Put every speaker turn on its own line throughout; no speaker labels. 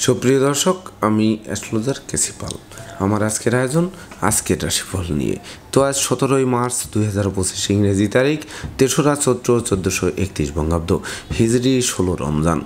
সুপ্রিয় দর্শক, আমি অ্যাস্ট্রোলজার কেসি পাল। আমার আজকের আয়োজন আজকের রাশিফল নিয়ে। তো আজ 17ই মার্চ 2025 ইংরেজি তারিখ, 3রা চৈত্র 1431 বঙ্গাব্দ, হিজরি 16 রমজান,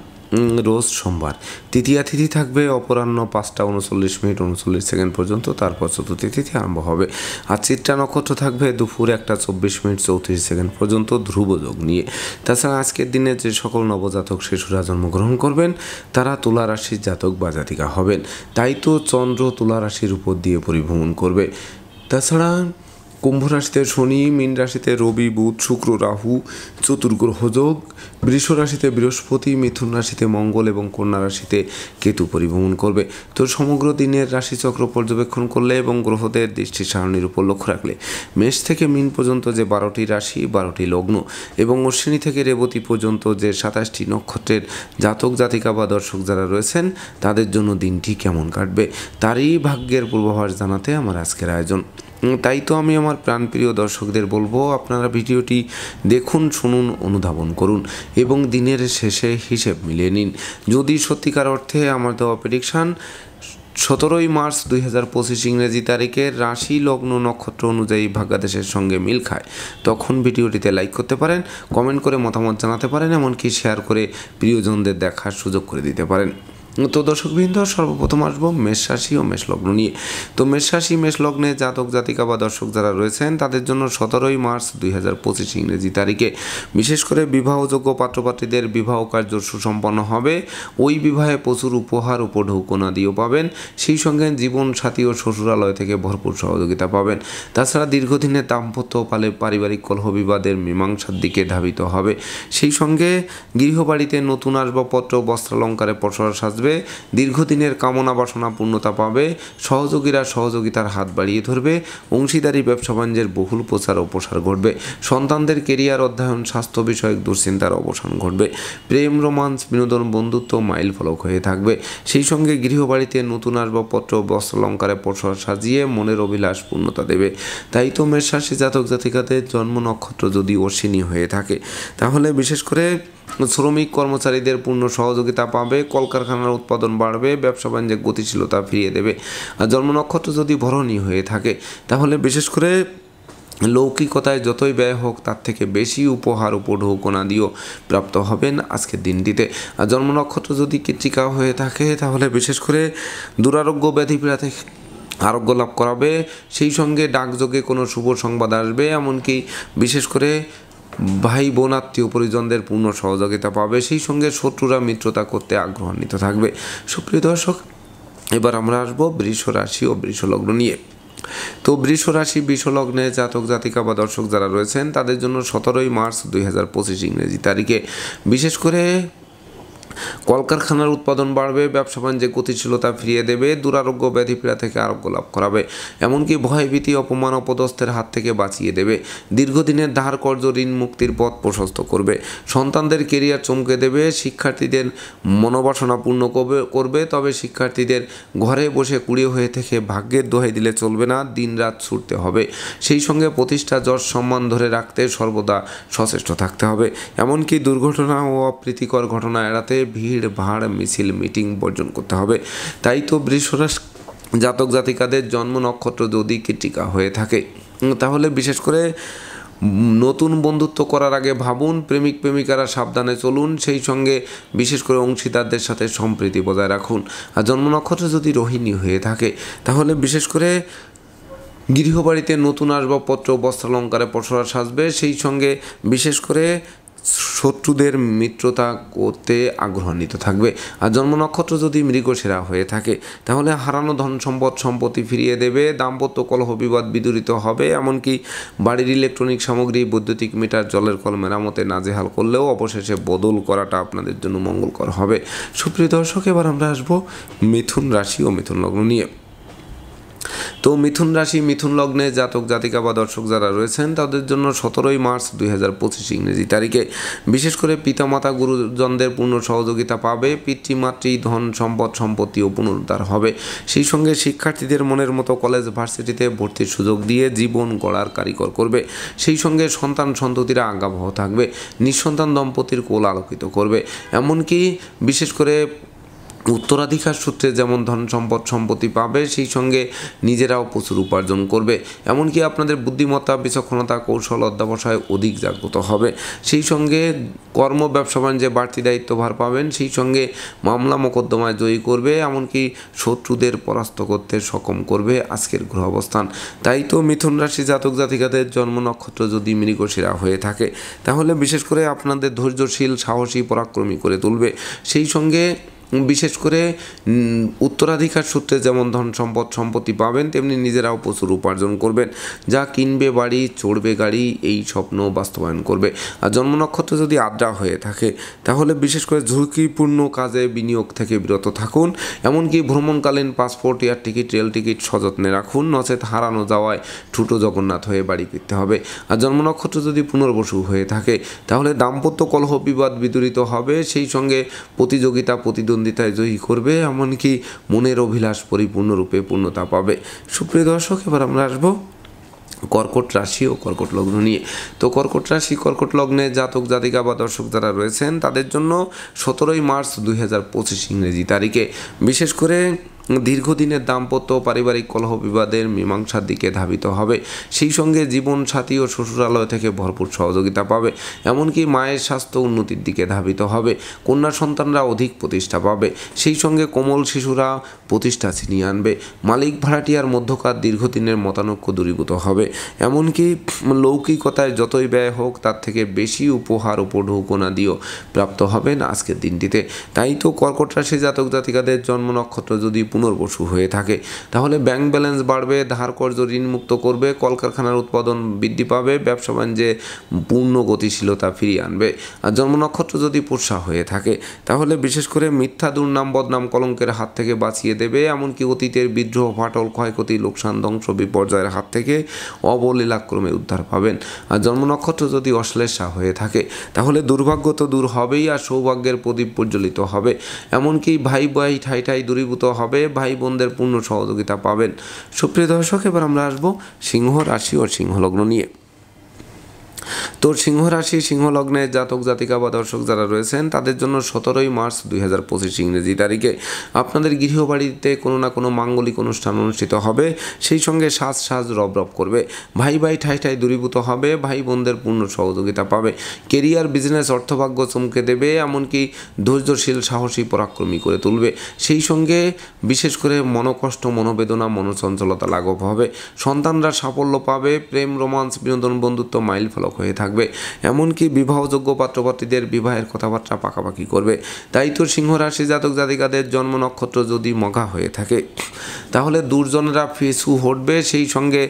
রোজ সোমবার। তৃতীয়া তিথি থাকবে অপরাহ্ন 5টা 39 মিনিট 39 সেকেন্ড পর্যন্ত, তারপর চতুর্থী তিথি আরম্ভ হবে। আর চিত্রা নক্ষত্র থাকবে দুপুর 1টা 24 মিনিট 34 সেকেন্ড পর্যন্ত ধ্রুব যোগ নিয়ে। তাছাড়া আজকের দিনে যে সকল নবজাতক শিশুরা জন্মগ্রহণ করবেন তারা তুলা রাশির জাতক বা জাতিকা হবেন। তাই তো চন্দ্র তুলা রাশির উপর দিয়ে পরিভ্রমণ করবে। তাছাড়া কুম্ভ রাশিতে শনি, মীন রাশিতে রবি, বুধ, শুক্র, রাহু, চতুর্গ্রহ যোগ, বৃষ রাশিতে বৃহস্পতি, মিথুন রাশিতে মঙ্গল এবং কন্যা রাশিতে কেতু পরিভ্রমণ করবে। তো সমগ্র দিনের রাশিচক্র পর্যবেক্ষণ করলে এবং গ্রহদের দৃষ্টি সারণীর উপর লক্ষ্য রাখলে মেষ থেকে মীন পর্যন্ত যে 12টি রাশি, 12টি লগ্ন এবং অশ্বিনী থেকে রেবতী পর্যন্ত যে 27টি নক্ষত্রের জাতক জাতিকা বা দর্শক যারা রয়েছেন তাদের জন্য দিনটি কেমন কাটবে তারই ভাগ্যের পূর্বাভাস জানাতে আমার আজকের আয়োজন। তাই তো আমি আমার প্রাণপ্রিয় দর্শকদের বলবো, আপনারা ভিডিওটি দেখুন, শুনুন, অনুধাবন করুন এবং দিনের শেষে হিসেব মিলিয়ে নিন। যদি সত্যিকার অর্থে আমার দেওয়া প্রেডিকশান 17ই মার্চ 2025 ইংরেজি তারিখের রাশি, লগ্ন, নক্ষত্র অনুযায়ী ভাগ্যাদেশের সঙ্গে মিল খায়, তখন ভিডিওটিতে লাইক করতে পারেন, কমেন্ট করে মতামত জানাতে পারেন, এমনকি শেয়ার করে প্রিয়জনদের দেখার সুযোগ করে দিতে পারেন। তো দর্শকবৃন্দ, সর্বপ্রথম আসবো মেষ রাশি ও মেষ লগ্ন নিয়ে। তো মেষ রাশি মেষ লগ্নে জাতক জাতিকা বা দর্শক যারা রয়েছেন তাদের জন্য 17ই মার্চ 2025 ইংরেজি তারিখে বিশেষ করে বিবাহযোগ্য পাত্রপাত্রীদের বিবাহ কার্য সুসম্পন্ন হবে। ওই বিবাহে প্রচুর উপহার, উপঢৌকনাদিও পাবেন। সেই সঙ্গে জীবন সাথী ও শ্বশুরালয় থেকে ভরপুর সহযোগিতা পাবেন। তাছাড়া দীর্ঘদিনের দাম্পত্য পালে পারিবারিক কলহ বিবাদের মীমাংসার দিকে ধাবিত হবে। সেই সঙ্গে গৃহবাড়িতে নতুন আসবাবপত্র, বস্ত্রালঙ্কারে পসরা সাজবে। দীর্ঘদিনের কামনা বাসনা পূর্ণতা পাবে। সহযোগীরা সহযোগিতার হাত বাড়িয়ে ধরবে। অংশীদারি ব্যবসা বাণিজ্যের বহুল প্রচার ও প্রসার ঘটবে। সন্তানদের কেরিয়ার, অধ্যয়ন, স্বাস্থ্য বিষয়ক দুশ্চিন্তার অবসান ঘটবে। প্রেম, রোমান্স, বিনোদন, বন্ধুত্ব মাইল ফলক হয়ে থাকবে। সেই সঙ্গে গৃহবাড়িতে নতুন আসবাবপত্র, বস্ত্রালঙ্কারে পসরা সাজিয়ে মনের অভিলাষ পূর্ণতা দেবে। তাই তো মেষ রাশি জাতক জাতিকাদের জন্ম নক্ষত্র যদি অশ্বিনী হয়ে থাকে তাহলে বিশেষ করে শ্রমিক কর্মচারীদের পূর্ণ সহযোগিতা পাবে। কলকারখানার উৎপাদন বাড়বে। ব্যবসা বাণিজ্যের গতিশীলতা ফিরিয়ে দেবে। আর জন্ম নক্ষত্র যদি ভরণী হয়ে থাকে তাহলে বিশেষ করে লৌকিকতায় যতই ব্যয় হোক তার থেকে বেশি উপহার, উপঢৌকনাদিও প্রাপ্ত হবেন আজকের দিনটিতে। আর জন্ম নক্ষত্র যদি কৃত্তিকা হয়ে থাকে তাহলে বিশেষ করে দুরারোগ্য ব্যাধিপীড়া থেকে আরোগ্য লাভ করাবে। সেই সঙ্গে ডাকযোগে কোনো শুভ সংবাদ আসবে। এমনকি বিশেষ করে ভাই বোন আত্মীয় পরিজনদের পূর্ণ সহযোগিতা পাবে। সেই সঙ্গে শত্রুরা মিত্রতা করতে আগ্রহান্বিত থাকবে। সুপ্রিয় দর্শক, এবার আমরা আসবো বৃষ রাশি ও বৃষ লগ্ন নিয়ে। তো বৃষ রাশি বৃষ লগ্নে জাতক জাতিকা বা দর্শক যারা রয়েছেন তাদের জন্য 17ই মার্চ 2025 ইংরেজি তারিখে বিশেষ করে কলকারখানার উৎপাদন বাড়বে। ব্যবসা বাণিজ্যে গতিশীলতা ফিরিয়ে দেবে। দুরারোগ্য ব্যাধিপীড়া থেকে আরোগ্য লাভ করাবে। এমনকি ভয়ভীতি, অপমান, অপদস্থের হাত থেকে বাঁচিয়ে দেবে। দীর্ঘদিনের ধার কর্জ, ঋণ মুক্তির পথ প্রশস্ত করবে। সন্তানদের কেরিয়ার চমকে দেবে। শিক্ষার্থীদের মনোবাসনা পূর্ণ করবে। তবে শিক্ষার্থীদের ঘরে বসে কুড়িয়ে হয়ে থেকে ভাগ্যের দোহাই দিলে চলবে না, দিনরাত ছুটতে হবে। সেই সঙ্গে প্রতিষ্ঠা, যশ, সম্মান ধরে রাখতে সর্বদা সচেষ্ট থাকতে হবে। এমনকি দুর্ঘটনা ও অপ্রীতিকর ঘটনা এড়াতে ভিড় ভাড়, মিছিল, মিটিং বর্জন করতে হবে। তাই তো বৃষ রাশি জাতক জাতিকাদের জন্ম নক্ষত্র যদি কৃত্তিকা হয়ে থাকে তাহলে বিশেষ করে নতুন বন্ধুত্ব করার আগে ভাবুন। প্রেমিক প্রেমিকারা সাবধানে চলুন। সেই সঙ্গে বিশেষ করে অংশীদারদের সাথে সম্প্রীতি বজায় রাখুন। আর জন্ম নক্ষত্র যদি রোহিণী হয়ে থাকে তাহলে বিশেষ করে গৃহবাড়িতে নতুন আসবাবপত্র, বস্ত্রালঙ্কারে পসরা সাজবে। সেই সঙ্গে বিশেষ করে শত্রুদের মিত্রতা করতে আগ্রহান্বিত থাকবে। আর জন্ম নক্ষত্র যদি মৃগশিরা হয়ে থাকে তাহলে হারানো ধন সম্পত্তি ফিরিয়ে দেবে। দাম্পত্য কলহ বিবাদ বিদূরিত হবে। এমনকি বাড়ির ইলেকট্রনিক সামগ্রী, বৈদ্যুতিক মিটার, জলের কল মেরামতে নাজেহাল করলেও অবশেষে বদল করাটা আপনাদের জন্য মঙ্গলকর হবে। সুপ্রিয় দর্শক, এবার আমরা আসবো মিথুন রাশি ও মিথুন লগ্ন নিয়ে। তো মিথুন রাশি মিথুন লগ্নে জাতক জাতিকা বা দর্শক যারা রয়েছেন তাদের জন্য 17ই মার্চ 2025 ইংরেজি তারিখে বিশেষ করে পিতামাতা গুরুজনদের পূর্ণ সহযোগিতা পাবে। পিতৃমাতৃ ধন সম্পদ সম্পত্তিও পুনরুদ্ধার হবে। সেই সঙ্গে শিক্ষার্থীদের মনের মতো কলেজ ভার্সিটিতে ভর্তির সুযোগ দিয়ে জীবন গড়ার কারিগর করবে। সেই সঙ্গে সন্তান সন্ততিরা আজ্ঞাবহ থাকবে। নিঃসন্তান দম্পতির কোল আলোকিত করবে। এমনকি বিশেষ করে উত্তরাধিকার সূত্রে যেমন ধন সম্পদ সম্পত্তি পাবে, সেই সঙ্গে নিজেরাও প্রচুর উপার্জন করবে। এমনকি আপনাদের বুদ্ধিমত্তা, বিচক্ষণতা, কৌশল, অধ্যবসায় অধিক জাগ্রত হবে। সেই সঙ্গে কর্ম ব্যবসা বাণিজ্যে বাড়তি দায়িত্বভার পাবেন। সেই সঙ্গে মামলা মোকদ্দমায় জয়ী করবে, এমনকি শত্রুদের পরাস্ত করতে সক্ষম করবে আজকের গ্রহ অবস্থান। তাই তো মিথুন রাশি জাতক জাতিকাদের জন্ম নক্ষত্র যদি মৃগশিরা হয়ে থাকে, তাহলে বিশেষ করে আপনাদের ধৈর্যশীল, সাহসী, পরাক্রমী করে তুলবে। সেই সঙ্গে বিশেষ করে উত্তরাধিকার সূত্রে যেমন ধন সম্পদ সম্পত্তি পাবেন, তেমনি নিজেরাও প্রচুর উপার্জন করবেন। যা কিনবে বাড়ি, চড়বে গাড়ি, এই স্বপ্ন বাস্তবায়ন করবে। আর জন্ম নক্ষত্র যদি আদ্রা হয়ে থাকে, তাহলে বিশেষ করে ঝুঁকিপূর্ণ কাজে বিনিয়োগ থেকে বিরত থাকুন। এমনকি ভ্রমণকালীন passport, air ticket, rail ticket সযত্নে রাখুন, নচেত হারানো যাওয়ায় ঠুটো জগন্নাথ হয়ে বাড়ি ফিরতে হবে। আর জন্ম নক্ষত্র যদি পুনর্বসু হয়ে থাকে, তাহলে দাম্পত্য কলহ বিবাদ বিদূরিত হবে। সেই সঙ্গে প্রতিযোগিতা প্রতিদ্বন্দ্বিতায় জয়ী করবে, এমনকি মনের অভিলাষ পরিপূর্ণরূপে পূর্ণতা পাবে। সুপ্রিয় দর্শক, এবার আমরা আসবো কর্কট রাশি ও কর্কট লগ্ন নিয়ে। তো কর্কট রাশি, কর্কট লগ্নে জাতক জাতিকা বা দর্শক যারা রয়েছেন, তাদের জন্য 17 মার্চ 2025 ইংরেজি তারিখে বিশেষ করে দীর্ঘদিনের দাম্পত্য পারিবারিক কলহ বিবাদের মীমাংসার দিকে ধাবিত হবে। সেই সঙ্গে জীবন সাথী ও শ্বশুরালয় থেকে ভরপুর সহযোগিতা পাবে। এমনকি মায়ের স্বাস্থ্য উন্নতির দিকে ধাবিত হবে। কন্যা সন্তানরা অধিক প্রতিষ্ঠা পাবে। সেই সঙ্গে কোমল শিশুরা প্রতিষ্ঠা ছিনিয়ে আনবে। মালিক ভাড়াটিয়ার মধ্যকার দীর্ঘদিনের মতানৈক্য দূরীভূত হবে। এমনকি লৌকিকতায় যতই ব্যয় হোক, তার থেকে বেশি উপহার উপঢৌকনা দিয়েও প্রাপ্ত হবেন আজকের দিনটিতে। তাই তো কর্কট রাশি জাতক জাতিকাদের জন্ম নক্ষত্র যদি পুনর্বসু হয়ে থাকে, তাহলে ব্যাংক ব্যালেন্স বাড়বে, ধার কর্জ ঋণ মুক্ত করবে, কলকারখানার উৎপাদন বৃদ্ধি পাবে, ব্যবসা বাণিজ্যে পূর্ণ গতিশীলতা ফিরিয়ে আনবে। আর জন্ম নক্ষত্র যদি পুষ্যা হয়ে থাকে, তাহলে বিশেষ করে মিথ্যা দুর্নাম বদনাম কলঙ্কের হাত থেকে বাঁচিয়ে দেবে। এমনকি অতীতের বিদ্রোহ, ফাটল, ক্ষয়ক্ষতি, লোকসান, ধ্বংস, বিপর্যয়ের হাত থেকে অবলীলাক্রমে উদ্ধার পাবেন। আর জন্ম নক্ষত্র যদি অশ্লেষা হয়ে থাকে, তাহলে দুর্ভাগ্য তো দূর হবেই, আর সৌভাগ্যের প্রদীপ প্রজ্বলিত হবে। এমনকি ভাই ভাই ঠাই ঠাই দূরীভূত হবে, ভাই বোনদের পূর্ণ সহযোগিতা পাবেন। সুপ্রিয় দর্শক, এবার আমরা আসবো সিংহ রাশি ও সিংহ লগ্ন নিয়ে। তো সিংহ রাশি, সিংহ লগ্নে জাতক জাতিকা বা দর্শক যারা রয়েছেন, তাদের জন্য 17 মার্চ 2025 ইংরেজি তারিখে আপনাদের গৃহবাড়িতে কোনো না কোনো মাঙ্গলিক অনুষ্ঠান অনুষ্ঠিত হবে। সেই সঙ্গে সাজ রব রব করবে। ভাই ভাই ঠাই ঠাই দূরীভূত হবে, ভাই বোনদের পূর্ণ সহযোগিতা পাবে। কেরিয়ার, বিজনেস, অর্থভাগ্য চমকে দেবে। এমনকি ধৈর্যশীল, সাহসী, পরাক্রমী করে তুলবে। সেই সঙ্গে বিশেষ করে মনোকষ্ট, মনোবেদনা, মনোচঞ্চলতা লাঘব হবে। সন্তানরা সাফল্য পাবে। প্রেম, রোমান্স, বিনোদন, বন্ধুত্ব মাইল ফলক হয়ে থাকবে। এমনকি বিবাহযোগ্য পাত্রপাত্রীদের বিবাহের কথাবার্তা পাকাপাকি করবে। তাই তো সিংহ রাশি জাতক জাতিকাদের জন্ম নক্ষত্র যদি মঘা হয়ে থাকে, তাহলে দুর্জনেরা পিছু হটবে। সেই সঙ্গে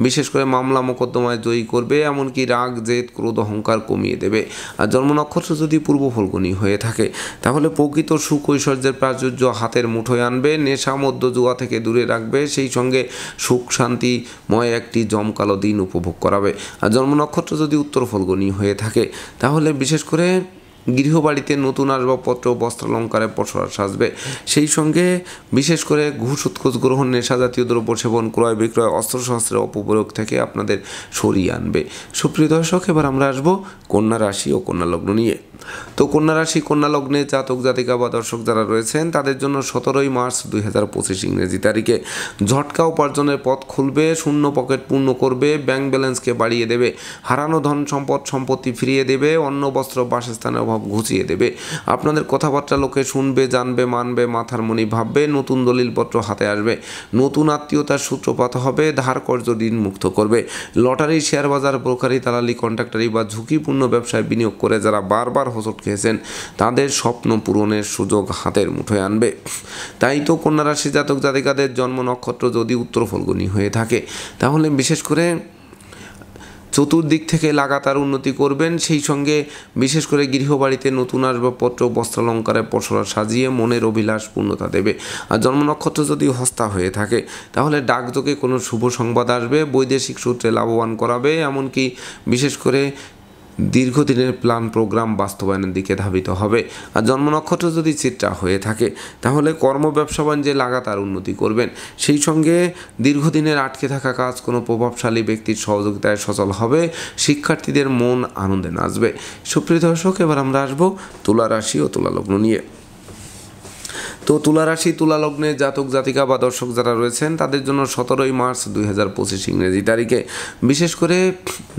বিশেষ করে মামলা মোকদ্দমায় জয়ী করবে। এমনকি রাগ, জেদ, ক্রোধ, অহংকার কমিয়ে দেবে। আর জন্ম নক্ষত্র যদি পূর্ব ফল্গুনী হয়ে থাকে, তাহলে প্রকৃত সুখ ঐশ্বর্যের প্রাচুর্য হাতের মুঠোয় আনবে। নেশা, মদ্য, জুয়া থেকে দূরে রাখবে। সেই সঙ্গে সুখ শান্তিময় একটি জমকালো দিন উপভোগ করাবে। আর জন্ম নক্ষত্র যদি উত্তর ফল্গুনী হয়ে থাকে, তাহলে বিশেষ করে গৃহবাড়িতে নতুন আসবাবপত্র, বস্ত্রালঙ্কারে পসরা সাজবে। সেই সঙ্গে বিশেষ করে ঘুষ, উৎকোচ গ্রহণ, নেশাজাতীয় দ্রব্য সেবন, ক্রয় বিক্রয়, অস্ত্রশস্ত্রের অপপ্রয়োগ থেকে আপনাদের সরিয়ে আনবে। সুপ্রিয় দর্শক, এবার আমরা আসবো কন্যা রাশি ও কন্যা লগ্ন নিয়ে। তো কন্যা রাশি, কন্যা লগ্নে জাতক জাতিকা বা দর্শক যারা রয়েছেন, তাদের জন্য 17 মার্চ 2025 ইংরেজি তারিখে ঝটকা উপার্জনের পথ খুলবে। শূন্য পকেট পূর্ণ করবে। ব্যাংক ব্যালেন্সকে বাড়িয়ে দেবে। হারানো ধন সম্পদ সম্পত্তি ফিরিয়ে দেবে। অন্ন, বস্ত্র, বাসস্থানের অভাব ঘুচিয়ে দেবে। আপনাদের কথাবার্তা লোকে শুনবে, জানবে, মানবে, মাথার মনি ভাববে। নতুন দলিলপত্র হাতে আসবে। নতুন আত্মীয়তার সূত্রপাত হবে। ধার কর্জ ঋণ মুক্ত করবে। লটারি, শেয়ার বাজার, ব্রোকারি, দালালি, কন্ট্রাক্টারি বা ঝুঁকিপূর্ণ ব্যবসায় বিনিয়োগ করে যারা বারবার হোঁচট খেয়েছেন, তাদের স্বপ্ন পূরণের সুযোগ হাতের মুঠোয় আনবে। তাই তো কন্যা রাশি জাতক জাতিকাদের জন্ম নক্ষত্র যদি উত্তর ফল্গুনী হয়ে থাকে, তাহলে বিশেষ করে চতুর্দিক থেকে লাগাতার উন্নতি করবেন। সেই সঙ্গে বিশেষ করে গৃহবাড়িতে নতুন আসবাবপত্র, বস্ত্রালঙ্কারে পসরা সাজিয়ে মনের অভিলাষ পূর্ণতা দেবে। আর জন্ম নক্ষত্র যদি হস্তা হয়ে থাকে, তাহলে ডাকযোগে কোনো শুভ সংবাদ আসবে। বৈদেশিক সূত্রে লাভবান করাবে। এমনকি বিশেষ করে দীর্ঘদিনের প্ল্যান প্রোগ্রাম বাস্তবায়নের দিকে ধাবিত হবে। আর জন্ম নক্ষত্র যদি চিত্রা হয়ে থাকে, তাহলে কর্ম ব্যবসা বাণিজ্যে লাগাতার উন্নতি করবেন। সেই সঙ্গে দীর্ঘদিনের আটকে থাকা কাজ কোনো প্রভাবশালী ব্যক্তির সহযোগিতায় সচল হবে। শিক্ষার্থীদের মন আনন্দে নাচবে। সুপ্রিয় দর্শক, এবার আমরা আসবো তুলা রাশি ও তুলা লগ্ন নিয়ে। তো তো তুলা রাশি তুলা লগ্নে জাতক জাতিকা বা দর্শক যারা রয়েছেন তাদের জন্য 17ই মার্চ 2025 ইংরেজি তারিখে বিশেষ করে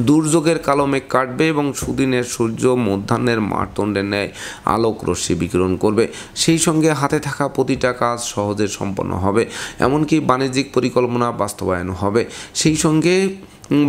দুর্যোগের কালো মেঘ কাটবে এবং সুদিনের সূর্য মধ্যাহ্নের মারতণ্ডের ন্যায় আলোক রশ্মি বিকিরণ করবে। সেই সঙ্গে হাতে থাকা প্রতিটা কাজ সহজে সম্পন্ন হবে, এমনকি বাণিজ্যিক পরিকল্পনা বাস্তবায়ন হবে। সেই সঙ্গে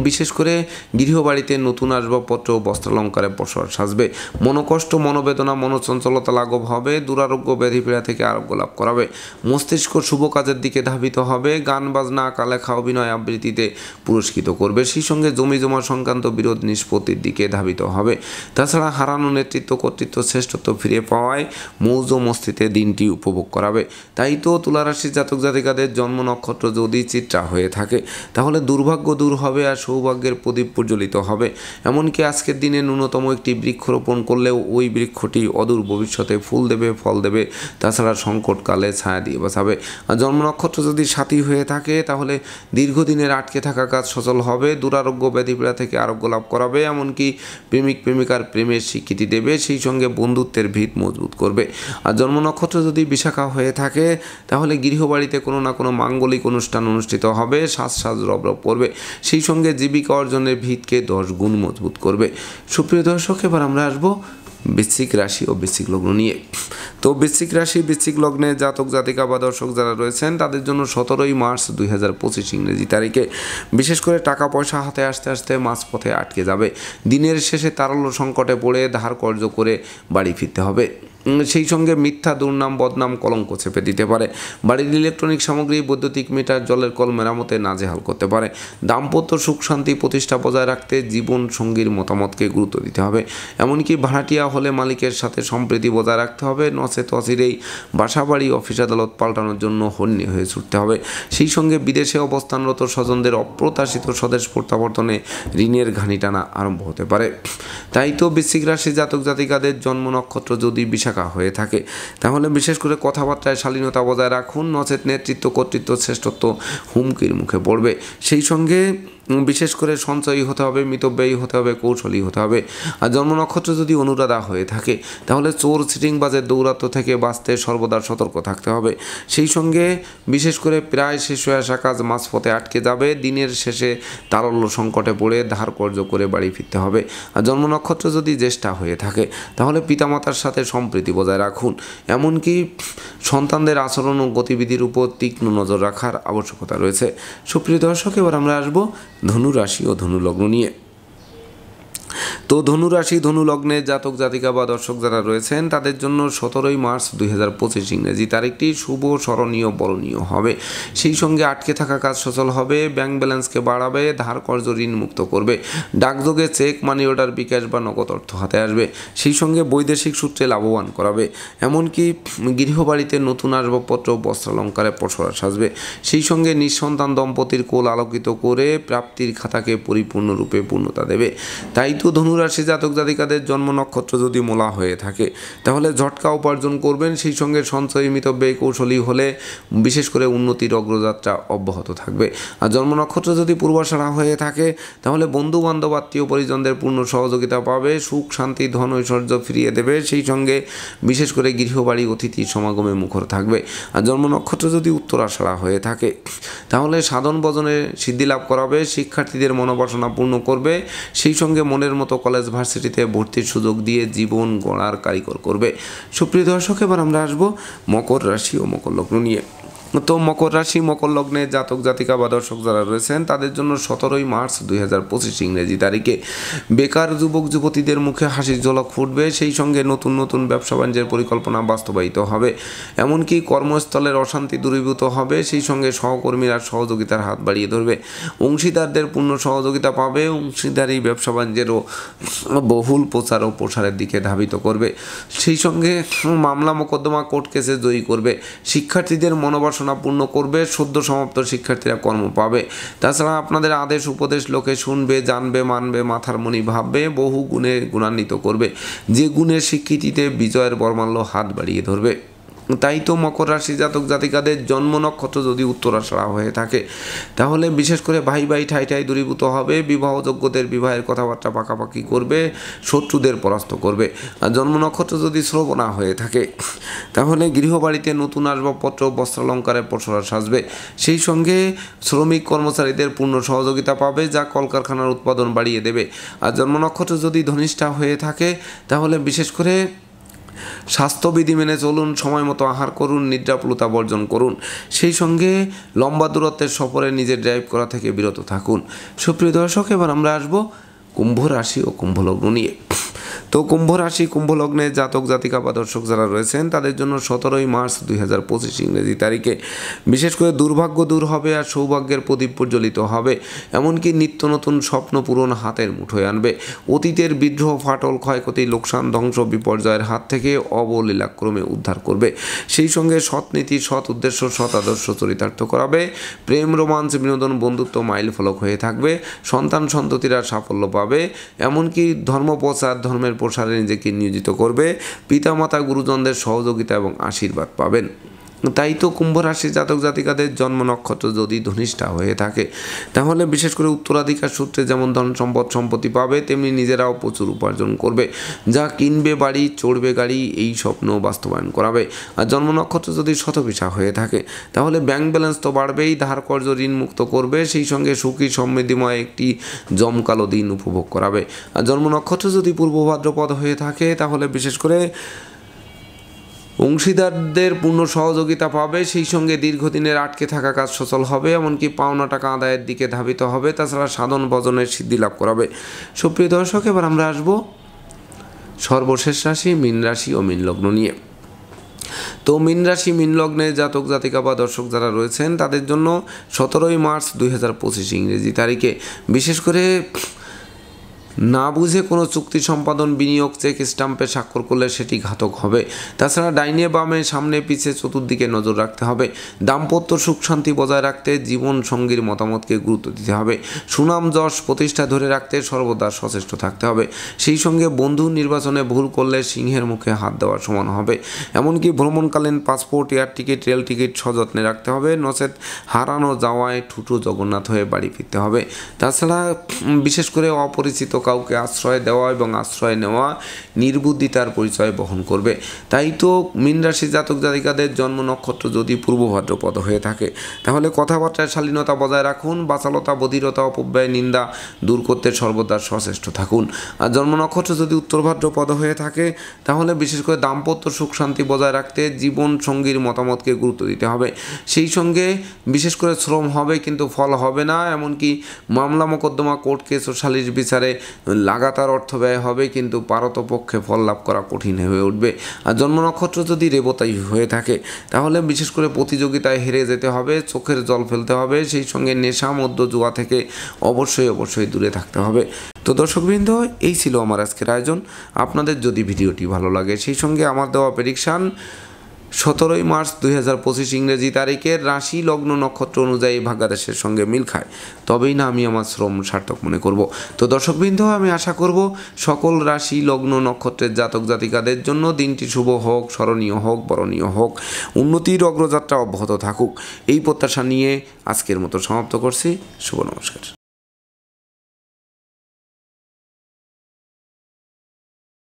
বিশেষ করে গৃহবাড়িতে নতুন আসবাবপত্র ও বস্ত্রালঙ্কারে প্রসার সাজবে। মনোকষ্ট মনোবেদনা মনোচঞ্চলতা লাঘব হবে, দুরারোগ্য ব্যাধিপীড়া থেকে আরোগ্য লাভ করাবে। মস্তিষ্ক শুভ কাজের দিকে ধাবিত হবে, গান বাজনা আঁকা লেখা অভিনয় আবৃত্তিতে পুরস্কৃত করবে। সেই সঙ্গে জমি জমা সংক্রান্ত বিরোধ নিষ্পত্তির দিকে ধাবিত হবে। তাছাড়া হারানো নেতৃত্ব কর্তৃত্ব শ্রেষ্ঠত্ব ফিরে পাওয়ায় মৌজ মস্তিতে দিনটি উপভোগ করাবে। তাই তো তুলারাশির জাতক জাতিকাদের জন্ম নক্ষত্র যদি চিত্রা হয়ে থাকে তাহলে দুর্ভাগ্য দূর হবে আর সৌভাগ্যের প্রদীপ প্রজ্বলিত হবে। এমনকি আজকের দিনে ন্যূনতম একটি বৃক্ষরোপণ করলেও ওই বৃক্ষটি অদূর ভবিষ্যতে ফুল দেবে, ফল দেবে, তাছাড়া সংকটকালে ছায়া দিয়ে বাঁচাবে। আর জন্ম নক্ষত্র যদি সাথী হয়ে থাকে তাহলে দীর্ঘদিনের আটকে থাকা কাজ সচল হবে, দুরারোগ্য ব্যাধিপীড়া থেকে আরোগ্য লাভ করাবে, এমনকি প্রেমিক প্রেমিকার প্রেমের স্বীকৃতি দেবে। সেই সঙ্গে বন্ধুত্বের ভিত মজবুত করবে। আর জন্ম নক্ষত্র যদি বিশাখা হয়ে থাকে তাহলে গৃহবাড়িতে কোনো না কোনো মাঙ্গলিক অনুষ্ঠান অনুষ্ঠিত হবে, সাজ রব পড়বে। সেই সঙ্গে জীবিকা অর্জনের ভিতকে 10 গুণ মজবুত করবে। সুপ্রিয় দর্শক, এবার আমরা আসবো বৃশ্চিক রাশি ও বৃশ্চিক লগ্ন নিয়ে। তো বৃশ্চিক রাশি বৃশ্চিক লগ্নে জাতক জাতিকা বা দর্শক যারা রয়েছেন তাদের জন্য 17ই মার্চ 2025 ইংরেজি তারিখে বিশেষ করে টাকা পয়সা হাতে আসতে আসতে মাঝপথে আটকে যাবে। দিনের শেষে তারল্য সংকটে পড়ে ধার কর্জ করে বাড়ি ফিরতে হবে। সেই সঙ্গে মিথ্যা দুর্নাম বদনাম কলঙ্ক চেপে দিতে পারে। বাড়ির ইলেকট্রনিক সামগ্রী বৈদ্যুতিক মিটার জলের কল মেরামতে নাজেহাল করতে পারে। দাম্পত্য সুখ শান্তি প্রতিষ্ঠা বজায় রাখতে জীবন সঙ্গীর মতামতকে গুরুত্ব দিতে হবে। এমনকি ভাড়াটিয়া হলে মালিকের সাথে সম্প্রীতি বজায় রাখতে হবে, নচেত অচিরেই বাসা বাড়ি অফিস আদালত পাল্টানোর জন্য হন্যে হয়ে ছুটতে হবে। সেই সঙ্গে বিদেশে অবস্থানরত স্বজনদের অপ্রত্যাশিত স্বদেশ প্রত্যাবর্তনে ঋণের ঘানি টানা আরম্ভ হতে পারে। তাই তো বৃশ্চিক রাশি জাতক জাতিকাদের জন্ম নক্ষত্র যদি বিশাখা হয়ে থাকে তাহলে বিশেষ করে কথাবার্তায় শালীনতা বজায় রাখুন, নচেত নেতৃত্ব কর্তৃত্ব শ্রেষ্ঠত্ব হুমকির মুখে পড়বে। সেই সঙ্গে বিশেষ করে সঞ্চয়ী হতে হবে, মিতব্যয়ী হতে হবে, কৌশলী হতে হবে। আর জন্ম নক্ষত্র যদি অনুরাধা হয়ে থাকে তাহলে চোর চিটিংবাজের দৌরাত্ম্য থেকে বাঁচতে সর্বদা সতর্ক থাকতে হবে। সেই সঙ্গে বিশেষ করে প্রায় শেষ হয়ে আসা কাজ মাঝপথে আটকে যাবে, দিনের শেষে তারল্য সংকটে পড়ে ধার কর্জ করে বাড়ি ফিরতে হবে। আর জন্ম নক্ষত্র যদি জ্যেষ্ঠা হয়ে থাকে তাহলে পিতামাতার সাথে সম্প্রীতি বজায় রাখুন, এমনকি সন্তানদের আচরণ ও গতিবিধির উপর তীক্ষ্ণ নজর রাখার আবশ্যকতা রয়েছে। সুপ্রিয় দর্শক, এবার আমরা আসবো ধনু রাশি ও ধনু লগ্ন নিয়ে। তো ধনু রাশি ধনু লগ্নে জাতক জাতিকা বা দর্শক যারা রয়েছেন তাদের জন্য 17ই মার্চ 2025 ইংরেজি তারিখটি শুভ স্মরণীয় বরণীয় হবে। সেই সঙ্গে আটকে থাকা কাজ সচল হবে, ব্যাংক ব্যালেন্সকে বাড়াবে, ধার কর্জ ঋণ মুক্ত করবে, ডাকযোগে চেক মানি অর্ডার বিকাশ বা নগদ অর্থ হাতে আসবে। সেই সঙ্গে বৈদেশিক সূত্রে লাভবান করাবে, এমনকি গৃহবাড়িতে নতুন আসবাবপত্র বস্ত্রালঙ্কারে প্রসার সাজবে। সেই সঙ্গে নিঃসন্তান দম্পতির কোল আলোকিত করে প্রাপ্তির খাতাকে পরিপূর্ণরূপে পূর্ণতা দেবে। তাই তো ধনুরাশি জাতক জাতিকাদের জন্ম নক্ষত্র যদি মোলা হয়ে থাকে তাহলে ঝটকা উপার্জন করবেন। সেই সঙ্গে সঞ্চয়ী মিতব্যয়ী কৌশলী হলে বিশেষ করে উন্নতির অগ্রযাত্রা অব্যাহত থাকবে। আর জন্ম নক্ষত্র যদি পূর্বাষাঢ়া হয়ে থাকে তাহলে বন্ধু বান্ধব আত্মীয় পরিজনদের পূর্ণ সহযোগিতা পাবে, সুখ শান্তি ধন ঐশ্বর্য ফিরিয়ে দেবে। সেই সঙ্গে বিশেষ করে গৃহবাড়ি অতিথি সমাগমে মুখর থাকবে। আর জন্ম নক্ষত্র যদি উত্তরাষাঢ়া হয়ে থাকে তাহলে সাধন ভজনে সিদ্ধি লাভ করাবে, শিক্ষার্থীদের মনোবাসনা পূর্ণ করবে। সেই সঙ্গে মনের মতো কলেজ ভার্সিটিতে ভর্তির সুযোগ দিয়ে জীবন গড়ার কারিগর করবে। সুপ্রিয় দর্শক, এবার আমরা আসবো মকর রাশি ও মকর লগ্ন নিয়ে। তো মকর রাশি মকর লগ্নে জাতক জাতিকা বা দর্শক যারা রয়েছেন তাদের জন্য 17ই মার্চ 2025 ইংরেজি তারিখে বেকার যুবক যুবতীদের মুখে হাসির ঝলক ফুটবে। সেই সঙ্গে নতুন নতুন ব্যবসা বাণিজ্যের পরিকল্পনা বাস্তবায়িত হবে, এমনকি কর্মস্থলের অশান্তি দূরীভূত হবে। সেই সঙ্গে সহকর্মীরা সহযোগিতার হাত বাড়িয়ে ধরবে, অংশীদারদের পূর্ণ সহযোগিতা পাবে, অংশীদারি ব্যবসা বাণিজ্যেরও বহুল প্রচার ও প্রসারের দিকে ধাবিত করবে। সেই সঙ্গে মামলা মোকদ্দমা কোর্ট কেসে জয়ী করবে, শিক্ষার্থীদের মনোবাসনা পূর্ণ করবে, সদ্য সমাপ্ত শিক্ষার্থীরা কর্ম পাবে। তাছাড়া আপনাদের আদেশ উপদেশ লোকে শুনবে, জানবে, মানবে, মাথার মণি ভাববে, বহু গুণে গুণান্বিত করবে, যে গুণের স্বীকৃতিতে বিজয়ের বর্মাল্য হাত বাড়িয়ে ধরবে। তাই তো মকর রাশি জাতক জাতিকাদের জন্ম নক্ষত্র যদি উত্তরাষাঢ়া হয়ে থাকে তাহলে বিশেষ করে ভাই ভাই ঠাই ঠাই দূরীভূত হবে, বিবাহযোগ্যদের বিবাহের কথাবার্তা পাকাপাকি করবে, শত্রুদের পরাস্ত করবে। আর জন্ম নক্ষত্র যদি শ্রবণা হয়ে থাকে তাহলে গৃহবাড়িতে নতুন আসবাবপত্র বস্ত্রালঙ্কারের পসরা সাজবে, সেই সঙ্গে শ্রমিক কর্মচারীদের পূর্ণ সহযোগিতা পাবে যা কলকারখানার উৎপাদন বাড়িয়ে দেবে। আর জন্ম নক্ষত্র যদি ধনিষ্ঠা হয়ে থাকে তাহলে বিশেষ করে স্বাস্থ্যবিধি মেনে চলুন, সময় মতো আহার করুন, নিদ্রাপ্লুতা বর্জন করুন, সেই সঙ্গে লম্বা দূরত্বের সফরে নিজের ড্রাইভ করা থেকে বিরত থাকুন। সুপ্রিয় দর্শক, এবার আমরা আসবো কুম্ভ রাশি ও কুম্ভ লগ্ন নিয়ে। তো কুম্ভ রাশি কুম্ভ লগ্নে জাতক জাতিকা বা দর্শক যারা রয়েছেন তাদের জন্য 17ই মার্চ 2025 ইংরেজি তারিখে বিশেষ করে দুর্ভাগ্য দূর হবে আর সৌভাগ্যের প্রদীপ প্রজ্বলিত হবে, এমনকি নিত্য নতুন স্বপ্ন পূরণ হাতের মুঠোয় আনবে। অতীতের বিদ্রোহ, ফাটল, ক্ষয়ক্ষতি, লোকসান, ধ্বংস, বিপর্যয়ের হাত থেকে অবলীলাক্রমে উদ্ধার করবে, সেই সঙ্গে সৎ নীতি, সৎ উদ্দেশ্য, সৎ আদর্শ চরিতার্থ করাবে। প্রেম, রোমাঞ্চ, বিনোদন, বন্ধুত্ব মাইল ফলক হয়ে থাকবে। সন্তান সন্ততিরা সাফল্য পাবে, এমনকি ধর্ম প্রচার, ধর্মের প্রসারে নিজেকে নিয়োজিত করবে। পিতামাতা গুরুজনদের সহযোগিতা এবং আশীর্বাদ পাবেন। তাই তো কুম্ভ রাশি জাতক জাতিকাদের জন্ম নক্ষত্র যদি ধনিষ্ঠা হয়ে থাকে তাহলে বিশেষ করে উত্তরাধিকার সূত্রে যেমন ধন সম্পদ সম্পত্তি পাবে, তেমনি নিজেরাও প্রচুর উপার্জন করবে, যা কিনবে বাড়ি, চড়বে গাড়ি, এই স্বপ্ন বাস্তবায়ন করাবে। আর জন্ম নক্ষত্র যদি শতভিসা হয়ে থাকে তাহলে ব্যাংক ব্যালেন্স তো বাড়বেই, ধার কর্জ ঋণ মুক্ত করবে, সেই সঙ্গে সুখী সমৃদ্ধিময় একটি জমকালো দিন উপভোগ করাবে। আর জন্ম নক্ষত্র যদি পূর্ব ভাদ্রপদ হয়ে থাকে তাহলে বিশেষ করে অংশীদারদের পূর্ণ সহযোগিতা পাবে, সেই সঙ্গে দীর্ঘদিনের আটকে থাকা কাজ সচল হবে, এমনকি পাওনা টাকা আদায়ের দিকে ধাবিত হবে, তাছাড়া সাধন ভজনের সিদ্ধি লাভ করাবে। সুপ্রিয় দর্শক, এবার আমরা আসব সর্বশেষ রাশি মীন রাশি ও মীন লগ্ন নিয়ে। তো মীন রাশি মীন লগ্নে জাতক জাতিকা বা দর্শক যারা রয়েছেন তাদের জন্য 17ই মার্চ 2025 ইংরেজি তারিখে বিশেষ করে না বুঝে কোনো চুক্তি সম্পাদন, বিনিয়োগ, চেক স্টাম্পে স্বাক্ষর করলে সেটি ঘাতক হবে। তাছাড়া ডাইনে বামে, সামনে পিছে চতুর্দিকে নজর রাখতে হবে। দাম্পত্য সুখ শান্তি বজায় রাখতে জীবন সঙ্গীর মতামতকে গুরুত্ব দিতে হবে। সুনাম যশ প্রতিষ্ঠা ধরে রাখতে সর্বদা সচেষ্ট থাকতে হবে, সেই সঙ্গে বন্ধু নির্বাচনে ভুল করলে সিংহের মুখে হাত দেওয়ার সমান হবে। এমনকি ভ্রমণকালীন passport, air ticket, rail ticket সযত্নে রাখতে হবে, নচেত হারানো যাওয়ায় ঠুটো জগন্নাথ হয়ে বাড়ি ফিরতে হবে। তাছাড়া বিশেষ করে অপরিচিত কাউকে আশ্রয় দেওয়া এবং আশ্রয় নেওয়া নির্বুদ্ধিতার পরিচয় বহন করবে। তাই তো মীন রাশি জাতক জাতিকাদের জন্ম নক্ষত্র যদি পূর্ব ভাদ্রপদ হয়ে থাকে তাহলে কথাবার্তায় শালীনতা বজায় রাখুন, বাচালতা, বধিরতা, অপব্যয়, নিন্দা দূর করতে সর্বদা সচেষ্ট থাকুন। আর জন্ম নক্ষত্র যদি উত্তর ভাদ্রপদ হয়ে থাকে তাহলে বিশেষ করে দাম্পত্য সুখ শান্তি বজায় রাখতে জীবন সঙ্গীর মতামতকে গুরুত্ব দিতে হবে, সেই সঙ্গে বিশেষ করে শ্রম হবে কিন্তু ফল হবে না, এমনকি মামলা মোকদ্দমা, কোর্ট কেস ও সালিশ বিচারে লাগাতার অর্থ ব্যয় হবে কিন্তু পারতপক্ষে ফল লাভ করা কঠিন হয়ে উঠবে। আর জন্ম নক্ষত্র যদি রেবতাই হয়ে থাকে তাহলে বিশেষ করে প্রতিযোগিতায় হেরে যেতে হবে, চোখের জল ফেলতে হবে, সেই সঙ্গে নেশা, মদ্য, জুয়া থেকে অবশ্যই দূরে থাকতে হবে। তো দর্শকবৃন্দ, এই ছিল আমার আজকের আয়োজন। আপনাদের যদি ভিডিওটি ভালো লাগে সেই সঙ্গে আমার দেওয়া প্রেডিকশান 17ই মার্চ 2025 ইংরেজি তারিখের রাশি লগ্ন নক্ষত্র অনুযায়ী ভাগ্যাদেশের সঙ্গে মিল খায় তবেই না আমি আমার শ্রম সার্থক মনে করব। তো দর্শকবৃন্দ, আমি আশা করব সকল রাশি লগ্ন নক্ষত্রের জাতক জাতিকাদের জন্য দিনটি শুভ হোক, স্মরণীয় হোক, বরণীয় হোক, উন্নতির অগ্রযাত্রা অব্যাহত থাকুক, এই প্রত্যাশা নিয়ে আজকের মতো সমাপ্ত করছি। শুভ নমস্কার।